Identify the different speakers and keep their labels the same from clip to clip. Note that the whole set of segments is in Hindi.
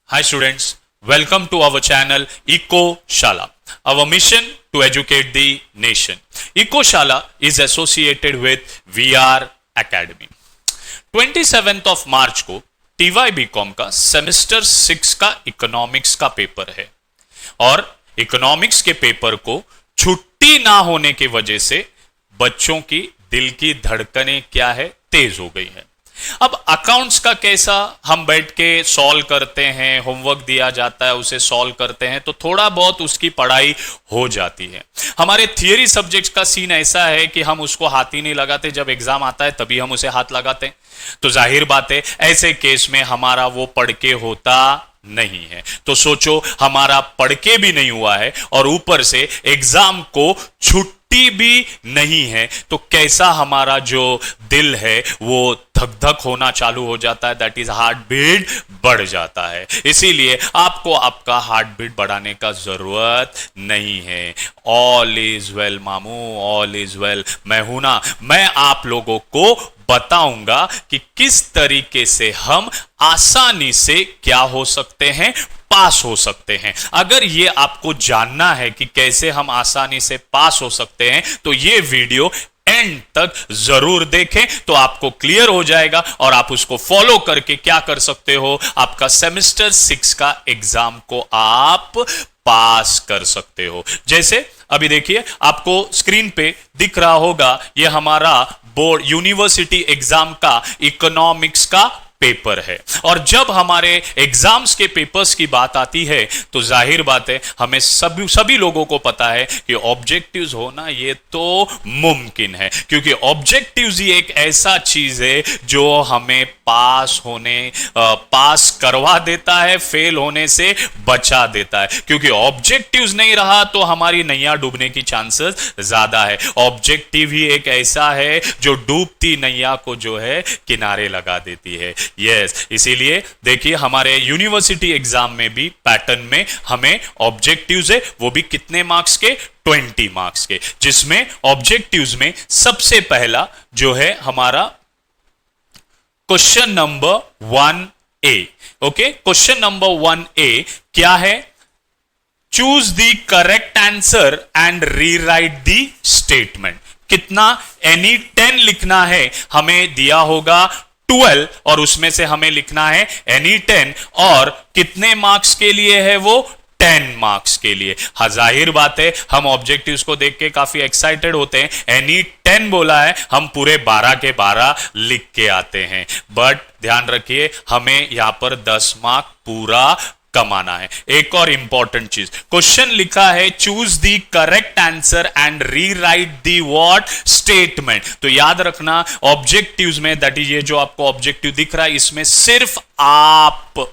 Speaker 1: Hi students, welcome to our channel Eco Shala. Our mission to educate the nation. Eco Shala is associated with VR Academy. 27th of मार्च को TY-BCom का सेमेस्टर 6 का इकोनॉमिक्स का पेपर है और इकोनॉमिक्स के पेपर को छुट्टी ना होने की वजह से बच्चों की दिल की धड़कनें क्या है, तेज हो गई है। अब अकाउंट्स का कैसा, हम बैठ के सॉल्व करते हैं, होमवर्क दिया जाता है उसे सॉल्व करते हैं तो थोड़ा बहुत उसकी पढ़ाई हो जाती है। हमारे थियरी सब्जेक्ट्स का सीन ऐसा है कि हम उसको हाथ ही नहीं लगाते, जब एग्जाम आता है तभी हम उसे हाथ लगाते हैं। तो जाहिर बात है ऐसे केस में हमारा वो पढ़ के होता नहीं है। तो सोचो हमारा पढ़ के भी नहीं हुआ है और ऊपर से एग्जाम को छुट्टी भी नहीं है, तो कैसा हमारा जो दिल है वो धक धक होना चालू हो जाता है, दैट इज हार्ट बीट बढ़ जाता है। इसीलिए आपको आपका हार्ट बीट बढ़ाने का जरूरत नहीं है। ऑल इज वेल मामू, ऑल इज वेल। मैं हूं ना, मैं आप लोगों को बताऊंगा कि किस तरीके से हम आसानी से क्या हो सकते हैं, पास हो सकते हैं। अगर ये आपको जानना है कि कैसे हम आसानी से पास हो सकते हैं तो ये वीडियो एंड तक जरूर देखें, तो आपको क्लियर हो जाएगा और आप उसको फॉलो करके क्या कर सकते हो, आपका सेमेस्टर 6 का एग्जाम को आप पास कर सकते हो। जैसे अभी देखिए आपको स्क्रीन पे दिख रहा होगा, ये हमारा बोर्ड यूनिवर्सिटी एग्जाम का इकोनॉमिक्स का पेपर है। और जब हमारे एग्जाम्स के पेपर्स की बात आती है तो जाहिर बात है हमें सभी लोगों को पता है कि ऑब्जेक्टिव्स होना ये तो मुमकिन है, क्योंकि ऑब्जेक्टिव्स ही एक ऐसा चीज है जो हमें पास करवा देता है, फेल होने से बचा देता है। क्योंकि ऑब्जेक्टिव्स नहीं रहा तो हमारी नैया डूबने की चांसेस ज्यादा है। ऑब्जेक्टिव ही एक ऐसा है जो डूबती नैया को जो है किनारे लगा देती है। यस, इसीलिए देखिए हमारे यूनिवर्सिटी एग्जाम में भी पैटर्न में हमें ऑब्जेक्टिव्स है, वो भी कितने मार्क्स के, 20 मार्क्स के, जिसमें ऑब्जेक्टिव्स में सबसे पहला जो है हमारा question number 1A। Okay, question number 1A क्या है, choose the correct answer and rewrite the statement. कितना, एनी 10 लिखना है, हमें दिया होगा 12 और उसमें से हमें लिखना है एनी 10 और कितने मार्क्स के लिए है वो, 10 मार्क्स के लिए। हाँ, जाहिर बात है हम ऑब्जेक्टिव्स को देख के काफी एक्साइटेड होते हैं, एनी 10 बोला है हम पूरे 12 के 12 लिख के आते हैं। बट ध्यान रखिए हमें यहां पर 10 मार्क पूरा कमाना है। एक और इंपॉर्टेंट चीज, क्वेश्चन लिखा है choose the correct answer and rewrite the what statement. तो याद रखना ऑब्जेक्टिव्स में, दैट इज ये जो आपको ऑब्जेक्टिव दिख रहा है, इसमें सिर्फ आप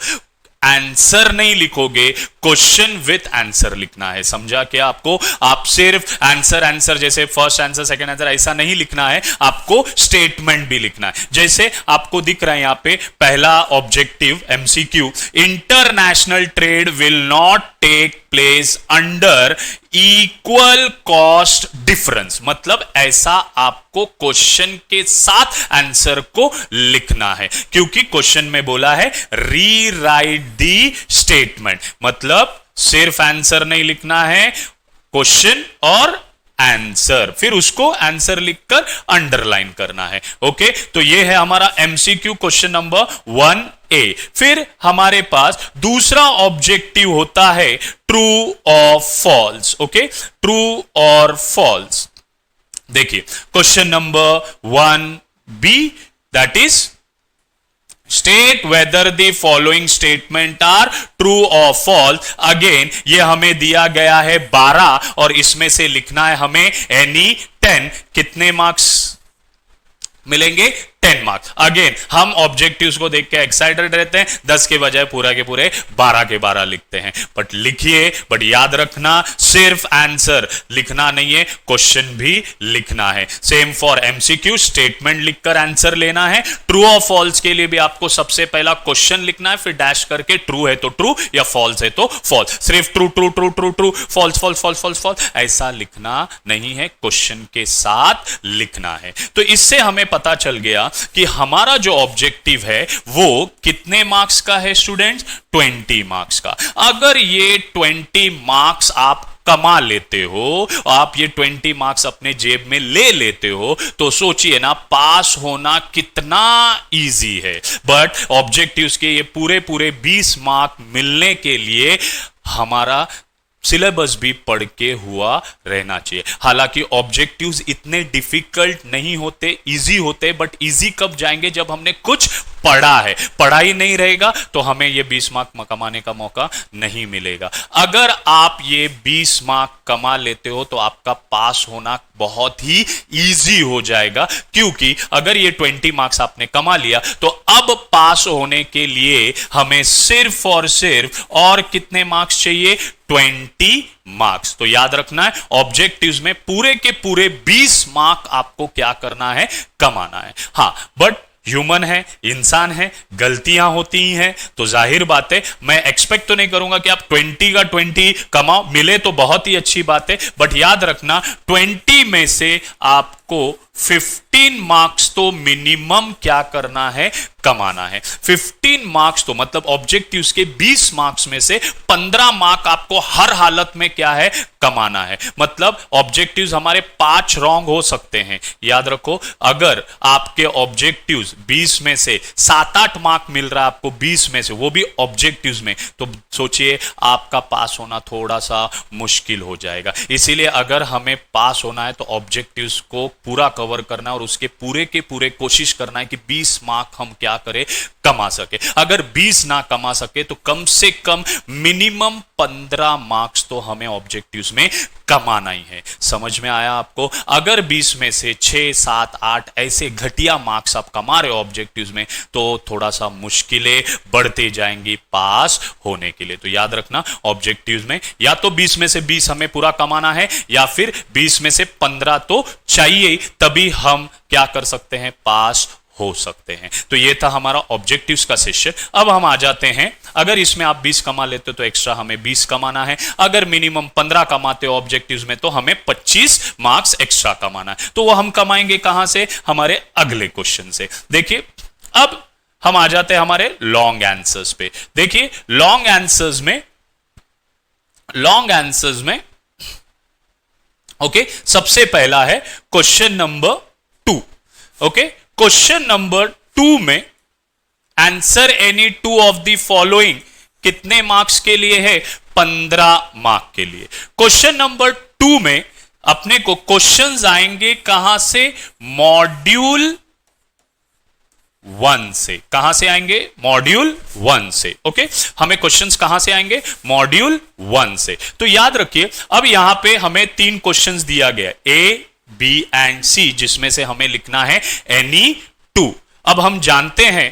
Speaker 1: आंसर नहीं लिखोगे, क्वेश्चन विथ आंसर लिखना है। समझा क्या आपको? आप सिर्फ आंसर जैसे फर्स्ट आंसर सेकंड आंसर ऐसा नहीं लिखना है, आपको स्टेटमेंट भी लिखना है। जैसे आपको दिख रहा है यहां पे पहला objective MCQ, international trade will not take place under equal cost difference. मतलब ऐसा आपको क्वेश्चन के साथ आंसर को लिखना है, क्योंकि क्वेश्चन में बोला है रीराइट द स्टेटमेंट, मतलब सिर्फ आंसर नहीं लिखना है, क्वेश्चन और आंसर, फिर उसको आंसर लिखकर अंडरलाइन करना है। ओके, तो ये है हमारा एमसीक्यू क्वेश्चन नंबर 1A। फिर हमारे पास दूसरा ऑब्जेक्टिव होता है ट्रू और फॉल्स। ओके, ट्रू और फॉल्स। देखिए question number 1B, that is state whether the following statement are true और फॉल्स। अगेन ये हमें दिया गया है 12 और इसमें से लिखना है हमें एनी 10। कितने मार्क्स मिलेंगे, 10 मार्क्स। अगेन हम ऑब्जेक्टिव्स को देख के एक्साइटेड रहते हैं, 10 के बजाय पूरा के पूरे 12 के 12 लिखते हैं। बट लिखिए, बट याद रखना सिर्फ आंसर लिखना नहीं है, क्वेश्चन भी लिखना है। सेम फॉर एमसीक्यू, स्टेटमेंट लिखकर आंसर लेना है। ट्रू और फॉल्स के लिए भी आपको सबसे पहला क्वेश्चन लिखना है, फिर डैश करके ट्रू है तो ट्रू या फॉल्स है तो फॉल्स। सिर्फ true true true true true, false false false false false ऐसा लिखना नहीं है, क्वेश्चन के साथ लिखना है। तो इससे हमें पता चल गया कि हमारा जो ऑब्जेक्टिव है वो कितने मार्क्स का है स्टूडेंट्स? 20 मार्क्स का। अगर ये 20 मार्क्स आप कमा लेते हो, आप ये 20 मार्क्स अपने जेब में ले लेते हो, तो सोचिए ना पास होना कितना इजी है। बट ऑब्जेक्टिव्स के ये पूरे पूरे 20 मार्क मिलने के लिए हमारा सिलेबस भी पढ़ के हुआ रहना चाहिए। हालांकि ऑब्जेक्टिव्स इतने डिफिकल्ट नहीं होते, इजी होते, बट इजी कब जाएंगे? जब हमने कुछ पढ़ा है। पढ़ा ही नहीं रहेगा तो हमें ये 20 मार्क कमाने का मौका नहीं मिलेगा। अगर आप ये 20 मार्क कमा लेते हो तो आपका पास होना बहुत ही इजी हो जाएगा, क्योंकि अगर ये 20 मार्क्स आपने कमा लिया तो अब पास होने के लिए हमें सिर्फ और सिर्फ और कितने मार्क्स चाहिए? 20 मार्क्स। तो याद रखना है ऑब्जेक्टिव्स में पूरे के पूरे 20 मार्क आपको क्या करना है? कमाना है। हां, बट ह्यूमन है, इंसान है, गलतियां होती ही हैं, तो जाहिर बात है मैं एक्सपेक्ट तो नहीं करूंगा कि आप 20 का 20 कमाओ, मिले तो बहुत ही अच्छी बात है, बट याद रखना 20 में से आपको 15 मार्क्स तो मिनिमम क्या करना है? कमाना है। 15 मार्क्स तो मतलब ऑब्जेक्टिव्स के 20 मार्क्स में से 15 मार्क आपको हर हालत में क्या है? कमाना है। मतलब ऑब्जेक्टिव्स हमारे 5 रॉन्ग हो सकते हैं, याद रखो। अगर आपके ऑब्जेक्टिव्स 20 में से 7-8 मार्क मिल रहा है आपको 20 में से, वो भी ऑब्जेक्टिव्स में, तो सोचिए आपका पास होना थोड़ा सा मुश्किल हो जाएगा। इसीलिए अगर हमें पास होना है तो ऑब्जेक्टिव्स को पूरा कवर करना है और उसके पूरे के पूरे कोशिश करना है कि 20 मार्क हम क्या करें? कमा सके। अगर 20 ना कमा सके तो कम से कम मिनिमम 15 मार्क्स तो हमें ऑब्जेक्टिव्स में कमाना ही है। समझ में आया आपको? अगर 20 में से 6, 7, 8 ऐसे घटिया मार्क्स आप कमा रहे हो ऑब्जेक्टिव्स में, तो थोड़ा सा मुश्किलें बढ़ते जाएंगी पास होने के लिए। तो याद रखना ऑब्जेक्टिव्स में या तो 20 में से 20 हमें पूरा कमाना है, या फिर 20 में से 15 तो चाहिए, तभी हम क्या कर सकते हैं? पास हो सकते हैं। तो ये था हमारा ऑब्जेक्टिव्स का सेशन। अब हम आ जाते हैं, अगर इसमें आप 20 कमा लेते हो तो एक्स्ट्रा हमें 20 कमाना है। अगर मिनिमम 15 कमाते हो ऑब्जेक्टिव्स में तो हमें 25 मार्क्स एक्स्ट्रा कमाना है। तो वो हम कमाएंगे कहां से? हमारे अगले क्वेश्चन से। देखिए अब हम आ जाते हैं हमारे लॉन्ग आंसर्स पे। देखिए लॉन्ग आंसर्स में ओके, सबसे पहला है question number 2। Okay, question number 2 में answer any 2 of the following कितने मार्क्स के लिए है? 15 मार्क के लिए। क्वेश्चन नंबर 2 में अपने को क्वेश्चंस आएंगे कहां से? मॉड्यूल 1 से। कहां से आएंगे? मॉड्यूल 1 से। ओके, हमें क्वेश्चंस कहां से आएंगे? मॉड्यूल 1 से। तो याद रखिए अब यहां पे हमें 3 क्वेश्चंस दिया गया, ए, बी एंड सी, जिसमें से हमें लिखना है एनी 2। अब हम जानते हैं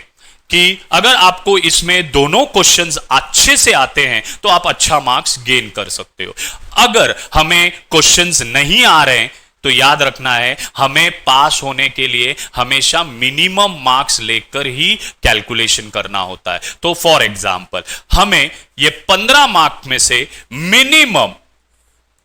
Speaker 1: कि अगर आपको इसमें दोनों क्वेश्चंस अच्छे से आते हैं तो आप अच्छा मार्क्स गेन कर सकते हो। अगर हमें क्वेश्चंस नहीं आ रहे हैं तो याद रखना है हमें पास होने के लिए हमेशा मिनिमम मार्क्स लेकर ही कैलकुलेशन करना होता है। तो फॉर एग्जांपल हमें ये 15 मार्क्स में से मिनिमम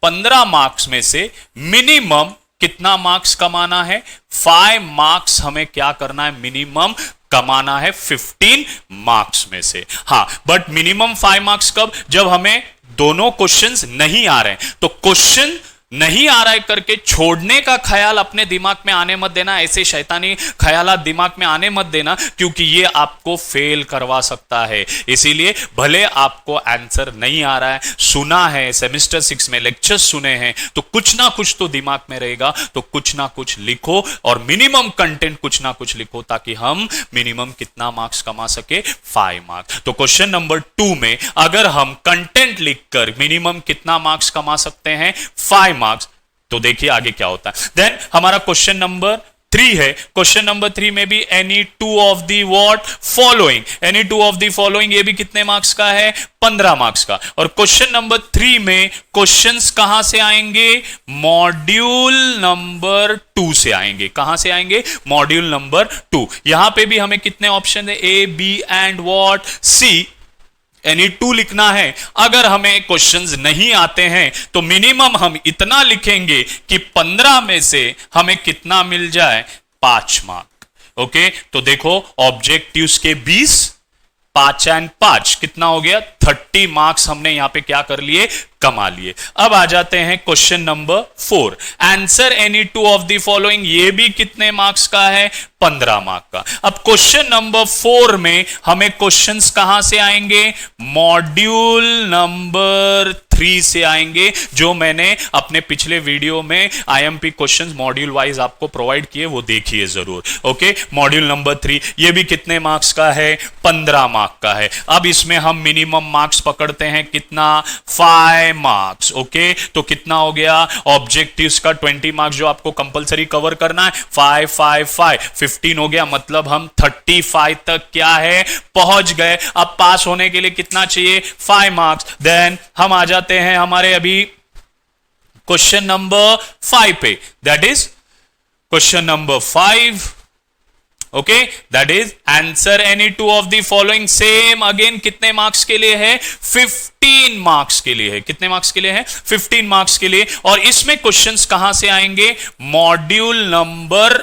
Speaker 1: 15 मार्क्स में से मिनिमम कितना मार्क्स कमाना है? 5 मार्क्स हमें क्या करना है? मिनिमम कमाना है 15 मार्क्स में से। हां, बट मिनिमम 5 मार्क्स कब? जब हमें दोनों क्वेश्चंस नहीं आ रहे हैं। तो क्वेश्चन नहीं आ रहा है करके छोड़ने का ख्याल अपने दिमाग में आने मत देना, ऐसे शैतानी ख्यालात दिमाग में आने मत देना, क्योंकि ये आपको फेल करवा सकता है। इसीलिए भले आपको आंसर नहीं आ रहा है, सुना है, सेमेस्टर 6 में लेक्चर्स सुने हैं, तो कुछ ना कुछ तो दिमाग में रहेगा, तो कुछ ना कुछ लिखो और मिनिमम कंटेंट कुछ ना कुछ लिखो, ताकि हम मिनिमम कितना मार्क्स कमा सके? 5 मार्क्स। तो क्वेश्चन नंबर 2 में अगर हम कंटेंट लिखकर मिनिमम कितना मार्क्स कमा सकते हैं? 5 मार्क्स। तो देखिए आगे क्या होता है। देन हमारा क्वेश्चन नंबर 3 है। क्वेश्चन नंबर 3 में भी any 2 of the what following, any 2 of the following, ये भी कितने मार्क्स का है? 15 मार्क्स का। और क्वेश्चन नंबर 3 में क्वेश्चंस कहां से आएंगे? मॉड्यूल नंबर 2 से आएंगे। कहां से आएंगे? Module number 2। यहां पे भी हमें कितने ऑप्शन है? A, B and what C. Any 2 लिखना है। अगर हमें क्वेश्चंस नहीं आते हैं तो मिनिमम हम इतना लिखेंगे कि 15 में से हमें कितना मिल जाए? 5 मार्क। ओके, तो देखो ऑब्जेक्टिव्स के 20, 5 एंड 5 कितना हो गया, 30 मार्क्स हमने यहां पे क्या कर लिए, कमा लिए। अब आ जाते हैं question number 4, answer any two of the following. ये भी कितने मार्क्स का है, 15 मार्क का। अब क्वेश्चन नंबर 4 में हमें क्वेश्चंस कहां से आएंगे, मॉड्यूल नंबर 3 से आएंगे, जो मैंने अपने पिछले वीडियो में आईएमपी क्वेश्चंस मॉड्यूल वाइज आपको प्रोवाइड किए, वो देखिए जरूर। ओके, मॉड्यूल नंबर 3, ये भी कितने मार्क्स का है, 15 मार्क का है। अब इसमें हम मिनिमम मार्क्स पकड़ते हैं, कितना, 5 मार्क्स। ओके, तो कितना हो गया, ऑब्जेक्टिव्स का 20 मार्क्स जो आपको कंपलसरी कवर करना है, 5 5 5 15 हो गया, मतलब हम 35 तक क्या है, पहुंच गए। अब पास होने के लिए कितना चाहिए, 5 मार्क्स। देन हम आ जाते हैं हमारे अभी क्वेश्चन नंबर 5 पे, that is question number 5। Okay, that is answer any two of the following. Same again कितने मार्क्स के लिए है, 15 मार्क्स के लिए है। कितने मार्क्स के लिए है, 15 मार्क्स के लिए। और इसमें क्वेश्चंस कहां से आएंगे, मॉड्यूल नंबर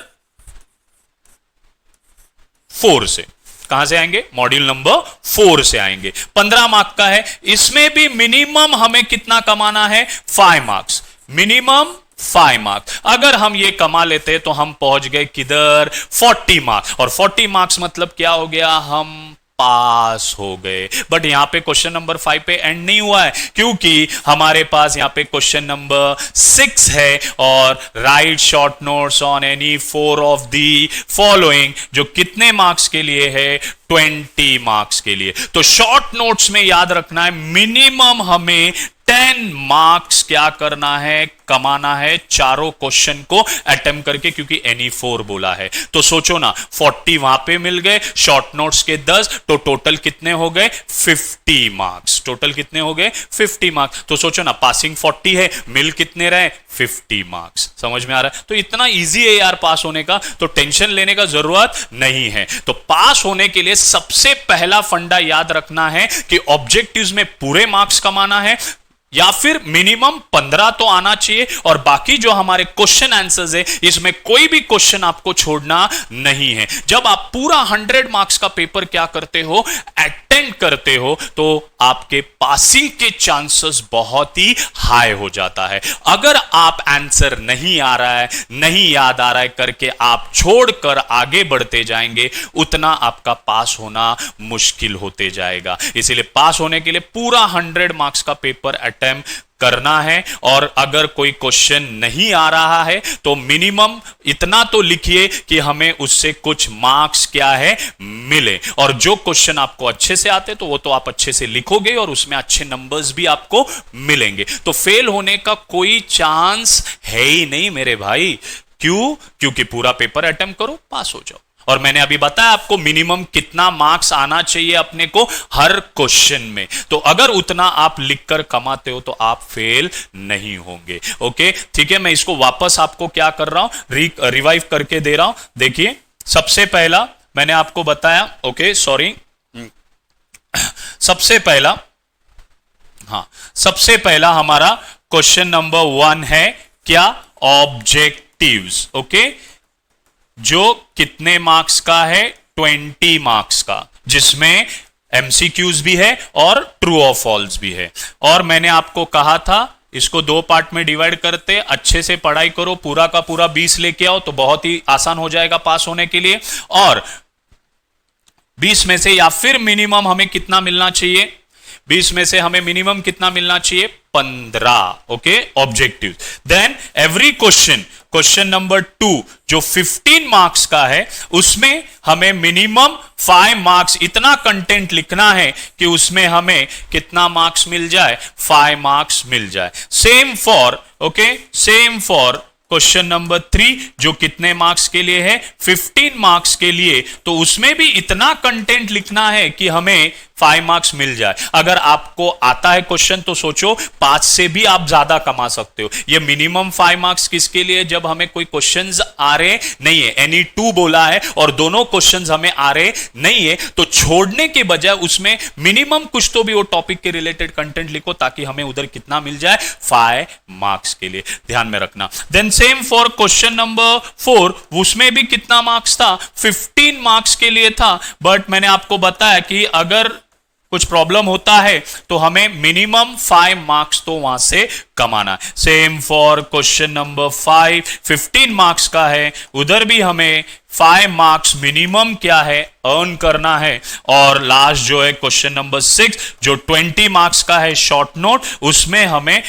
Speaker 1: 4 से। कहां से आएंगे, मॉड्यूल नंबर 4 से आएंगे। 15 मार्क का है, इसमें भी मिनिमम हमें कितना कमाना है, 5 मार्क्स, मिनिमम 5 मार्क्स। अगर हम ये कमा लेते तो हम पहुंच गए किधर, 40 मार्क्स। और 40 मार्क्स मतलब क्या हो गया, हम पास हो गए। बट यहां पे क्वेश्चन नंबर 5 पे एंड नहीं हुआ है, क्योंकि हमारे पास यहां पे क्वेश्चन नंबर 6 है, और right short notes on any 4 of the following, जो कितने मार्क्स के लिए है, 20 मार्क्स के लिए। तो शॉर्ट नोट्स में याद रखना है, मिनिमम हमें 10 मार्क्स क्या करना है, कमाना है, चारों क्वेश्चन को अटेम्प्ट करके, क्योंकि एनी 4 बोला है। तो सोचो ना, 40 वहां पे मिल गए, शॉर्ट नोट्स के 10, तो टोटल कितने हो गए, 50 मार्क्स। टोटल कितने हो गए, 50 मार्क्स। तो सोचो ना, पासिंग 40 है, मिल कितने रहे, 50 मार्क्स। समझ में आ रहा है? तो इतना इजी है यार पास होने का, तो टेंशन लेने का जरूरत नहीं है। तो पास होने के लिए सबसे पहला फंडा याद रखना है कि ऑब्जेक्टिव्स में पूरे मार्क्स कमाना है, या फिर मिनिमम 15 तो आना चाहिए, और बाकी जो हमारे क्वेश्चन आंसर्स है, इसमें कोई भी क्वेश्चन आपको छोड़ना नहीं है। जब आप पूरा 100 मार्क्स का पेपर क्या करते हो, अटेंड करते हो, तो आपके पासिंग के चांसेस बहुत ही हाई हो जाता है। अगर आप आंसर नहीं आ रहा है, नहीं याद आ रहा है करके आप छोड़कर आगे बढ़ते जाएंगे, उतना आपका पास होना मुश्किल होते जाएगा। इसीलिए पास होने के लिए पूरा 100 मार्क्स का पेपर अटेम्प्ट करना है। और अगर कोई क्वेश्चन नहीं आ रहा है तो मिनिमम इतना तो लिखिए कि हमें उससे कुछ मार्क्स क्या है, मिले। और जो क्वेश्चन आपको अच्छे से आते तो वो तो आप अच्छे से लिखोगे, और उसमें अच्छे नंबर्स भी आपको मिलेंगे। तो फेल होने का कोई चांस है ही नहीं मेरे भाई। क्यों? क्योंकि पूरा पेपर अटेम्प्ट करो, पास हो जाओ। और मैंने अभी बताया आपको मिनिमम कितना मार्क्स आना चाहिए अपने को हर क्वेश्चन में। तो अगर उतना आप लिखकर कमाते हो तो आप फेल नहीं होंगे। ओके, ठीक है। मैं इसको वापस आपको क्या कर रहा हूं, रिवाइव करके दे रहा हूं। देखिए, सबसे पहला मैंने आपको बताया, ओके सॉरी, सबसे पहला हमारा क्वेश्चन नंबर 1 है क्या, ऑब्जेक्टिव्स। ओके, जो कितने मार्क्स का है, 20 मार्क्स का, जिसमें एमसीक्यूज भी है और ट्रू और फॉल्स भी है। और मैंने आपको कहा था इसको 2 पार्ट में डिवाइड करते, अच्छे से पढ़ाई करो, पूरा का पूरा 20 लेके आओ तो बहुत ही आसान हो जाएगा पास होने के लिए। और 20 में से या फिर मिनिमम हमें कितना मिलना चाहिए, 20 में से हमें मिनिमम कितना मिलना चाहिए, 15। Okay, objective. Then every question number 2 जो 15 मार्क्स का है, उसमें हमें मिनिमम 5 मार्क्स, इतना कंटेंट लिखना है कि उसमें हमें कितना मार्क्स मिल जाए, 5 मार्क्स मिल जाए। Same for, okay, same for question number 3 जो कितने मार्क्स के लिए है, 15 मार्क्स के लिए। तो उसमें भी इतना कंटेंट लिखना है कि हमें 5 मार्क्स मिल जाए। अगर आपको आता है क्वेश्चन तो सोचो 5 से भी आप ज्यादा कमा सकते हो। ये मिनिमम 5 मार्क्स किसके लिए? जब हमें कोई क्वेश्चंस आ रहे नहीं है, एनी टू बोला है और दोनों क्वेश्चंस हमें आ रहे नहीं है, तो छोड़ने के बजाय उसमें मिनिमम कुछ तो भी वो टॉपिक के रिलेटेड कंटेंट लिखो, ताकि हमें उधर कितना मिल जाए? 5 मार्क्स के लिए। ध्यान में रखना। Then same for question number 4, उसमें भी कितना मार्क्स था? 15 मार्क्स के लिए था। बट मैंने आपको बताया कि अगर कुछ प्रॉब्लम होता है तो हमें मिनिमम 5 मार्क्स तो वहां से कमाना है। Same for question number 5, 15 marks का है, उधर भी हमें 5 मार्क्स मिनिमम क्या है? अर्न करना है। और लास्ट जो है क्वेश्चन नंबर 6, जो 20 मार्क्स का है शॉर्ट नोट, उसमें हमें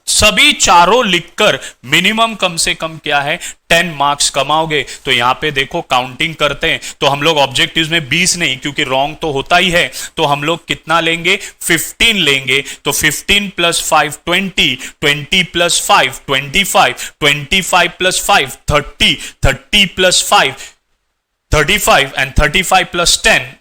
Speaker 1: सभी चारों लिखकर मिनिमम कम से कम क्या है? 10 मार्क्स कमाओगे। तो यहां पे देखो काउंटिंग करते हैं तो हम लोग ऑब्जेक्टिव्स में 20 नहीं, क्योंकि रॉन्ग तो होता ही है, तो हम लोग कितना लेंगे? 15 लेंगे। तो 15 plus 5 20, 20 plus 5 25, 25 plus 5 30, 30 plus 5 35 and 35 plus 10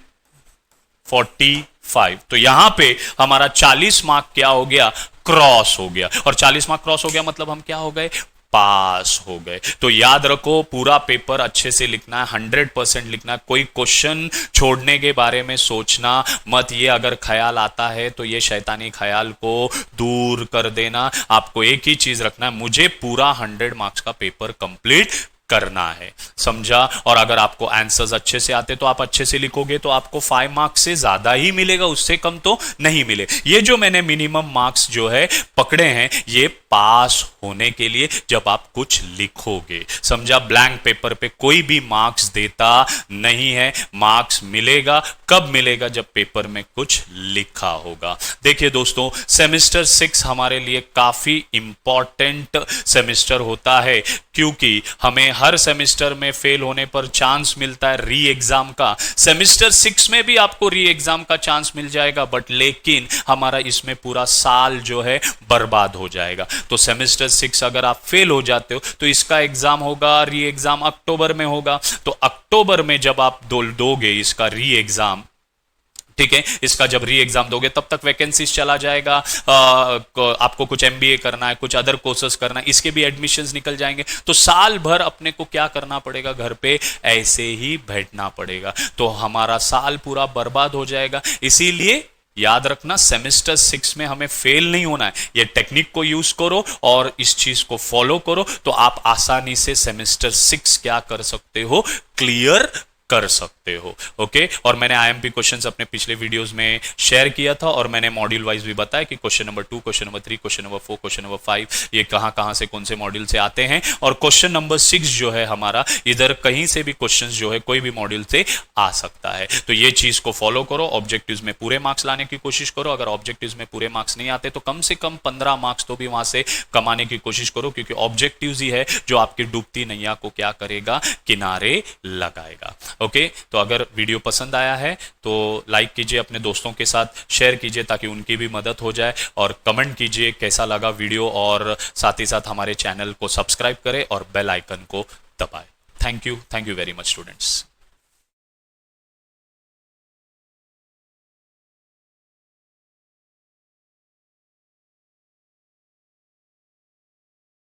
Speaker 1: 45। तो यहां पे हमारा 40 मार्क क्या हो गया? क्रॉस हो गया। और 40 मार्क क्रॉस हो गया मतलब हम क्या हो गए? पास हो गए। तो याद रखो, पूरा पेपर अच्छे से लिखना है, 100% लिखना है। कोई क्वेश्चन छोड़ने के बारे में सोचना मत। ये अगर ख्याल आता है तो ये शैतानी ख्याल को दूर कर देना। आपको एक ही चीज रखना है, मुझे पूरा 100 मार्क्स का पेपर कंप्लीट करना है। समझा? और अगर आपको आंसर्स अच्छे से आते तो आप अच्छे से लिखोगे तो आपको 5 मार्क्स से ज्यादा ही मिलेगा, उससे कम तो नहीं मिले। ये जो मैंने मिनिमम मार्क्स जो है पकड़े हैं, ये पास होने के लिए जब आप कुछ लिखोगे। समझा? ब्लैंक पेपर पे कोई भी मार्क्स देता नहीं है। मार्क्स मिलेगा कब मिलेगा? जब पेपर में कुछ लिखा होगा। देखिए दोस्तों, सेमेस्टर 6 हमारे लिए काफी इंपॉर्टेंट सेमेस्टर होता है, क्योंकि हमें हर सेमेस्टर में फेल होने पर चांस मिलता है री एग्जाम का। सेमेस्टर 6 में भी आपको री एग्जाम का चांस मिल जाएगा, बट लेकिन हमारा इसमें पूरा साल जो है बर्बाद हो जाएगा। तो सेमेस्टर 6 अगर आप फेल हो जाते हो तो इसका एग्जाम होगा, री एग्जाम अक्टूबर में होगा। तो अक्टूबर में जब आप दोगे इसका री एग्जाम, ठीक है, इसका जब री एग्जाम दोगे तब तक वैकेंसीज चला जाएगा। आपको कुछ एमबीए करना है, कुछ अदर कोर्सेज करना है, इसके भी एडमिशंस निकल जाएंगे। तो साल भर अपने को क्या करना पड़ेगा? घर पे ऐसे ही बैठना पड़ेगा। तो हमारा साल पूरा बर्बाद हो जाएगा। इसीलिए याद रखना, सेमेस्टर 6 में हमें फेल नहीं होना है। ये टेक्निक को यूज करो और इस चीज को फॉलो करो, तो आप आसानी से सेमेस्टर 6 क्या कर सकते हो? क्लियर कर सकते हो। ओके? और मैंने आईएमपी क्वेश्चंस अपने पिछले वीडियोस में शेयर किया था, और मैंने मॉड्यूल वाइज भी बताया कि question number 2, question number 3, question number 4, question number 5 ये कहां से कौन से मॉड्यूल से आते हैं। और क्वेश्चन नंबर 6 जो है हमारा, इधर कहीं से भी क्वेश्चन जो है कोई भी मॉड्यूल से आ सकता है। तो ये चीज को फॉलो करो, ऑब्जेक्टिव्स में पूरे मार्क्स लाने की कोशिश करो। अगर ऑब्जेक्टिव्स में पूरे मार्क्स नहीं आते तो कम से कम 15 मार्क्स तो भी वहां से कमाने की कोशिश करो, क्योंकि ऑब्जेक्टिव्स ही है जो आपकी डूबती नैया को क्या करेगा? किनारे लगाएगा। ओके? तो अगर वीडियो पसंद आया है तो लाइक कीजिए, अपने दोस्तों के साथ शेयर कीजिए ताकि उनकी भी मदद हो जाए, और कमेंट कीजिए कैसा लगा वीडियो, और साथ ही साथ हमारे चैनल को सब्सक्राइब करें और बेल आइकन को दबाएं। Thank you very much students.